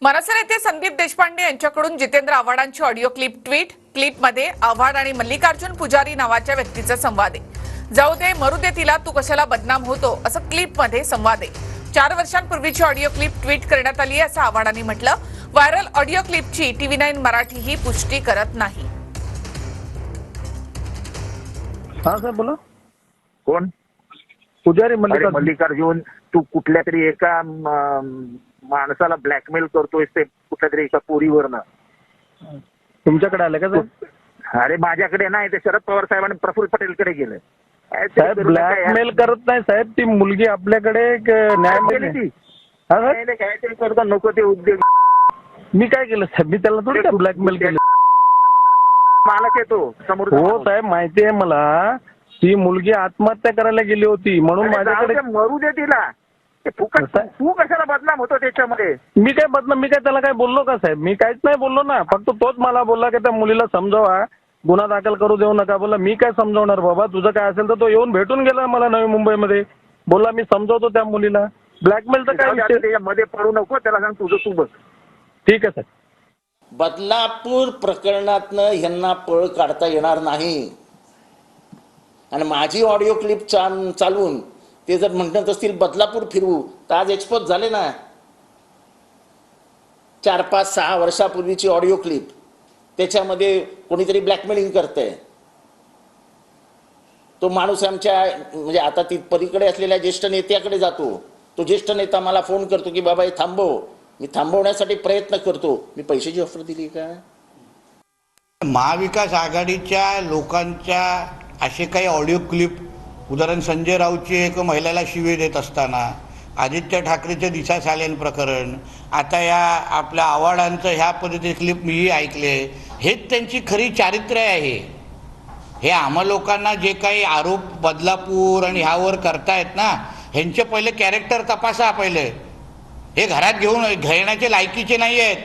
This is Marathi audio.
मनसे नेते संदीप देशपांडे यांच्याकडून जितेंद्र आव्हाडांची ऑडिओ क्लिपमध्ये आव्हाड आणि मल्लिकार्जुन पुजारी नावाच्या व्यक्तीचा संवाद आहे। जाऊ दे मरू दे तिला, तू कशाला बदनाम होतो, असं क्लिपमध्ये संवाद आहे। 4 वर्षांपूर्वीची ऑडिओ क्लिप ट्विट करण्यात आली असं आव्हाडांनी म्हटलं। व्हायरल ऑडिओ क्लिपची TV9 मराठी ही पुष्टी करत नाही। हाँ सर बोला। कोण? पुजारी मल्लिकार्जुन, तू कुठल्या तरी एका माणसाला ब्लॅकमेल करतोय ते कुठल्या तरी एका पोरीवरनं। तुमच्याकडे आले का साहेब? अरे माझ्याकडे नाही, ते शरद पवार साहेबांनी प्रफुल्ल पटेलकडे गेले। साहेब ब्लॅकमेल करत नाही साहेब, ती मुलगी आपल्याकडे न्याय ती काहीतरी करतो, नको ते उद्योग। मी काय केलं साहेब? मी त्याला थोडी ब्लॅकमेल केलं। मालक येतो समोर। हो साहेब माहिती आहे मला, ती मुलगी आत्महत्या करायला गेली होती म्हणून माझ्याकडे। मरू दे तिला, तू कशाला बदनाम होतो त्याच्यामध्ये? मी काय त्याला काय बोललो का साहेब? मी काहीच नाही बोललो ना, फक्त तोच मला बोलला की त्या मुलीला समजावा, गुन्हा दाखल करू देऊ नका। बोला मी काय समजवणार बाबा, तुझं काय असेल तर तो येऊन भेटून गेला मला नवी मुंबईमध्ये, बोला मी समजवतो त्या मुलीला। ब्लॅकमेलचं काय विषय? त्याच्यामध्ये पडू नको, त्याला सांग तुझं तू बस। ठीक आहे साहेब। बदलापूर प्रकरणातनं ह्यांना पळ काढता येणार नाही। आणि माझी ऑडिओ क्लिप चालवून ते जर म्हणत असतील बदलापूर फिरवू, तर आज एक्सपोज झाले ना। 4, 5, 6 वर्षापूर्वीची ऑडिओ क्लिप, त्याच्यामध्ये कोणीतरी ब्लॅकमेलिंग करतंय। तो माणूस आमच्या म्हणजे आता ती पलीकडे असलेल्या ज्येष्ठ नेत्याकडे जातो। तो ज्येष्ठ नेता मला फोन करतो की बाबा हे थांबव। मी थांबवण्यासाठी प्रयत्न करतो। मी पैशाची ऑफर दिली का? महाविकास आघाडीच्या लोकांच्या असे काही ऑडिओ क्लिप, उदाहरण संजय राऊतची एक महिलेला शिवे देत असताना, आदित्य ठाकरेचे दिशा सालेन प्रकरण, आता या आपल्या आव्हाडांचं ह्या पद्धतीचे क्लिप मीही ऐकले। हेच त्यांची खरी चारित्र्य आहे। हे आम्हा लोकांना जे काही आरोप बदलापूर आणि ह्यावर करतायत ना, ह्यांचे पहिले कॅरेक्टर तपासा। पहिले हे घरात घेऊन घेण्याचे लायकीचे नाही आहेत।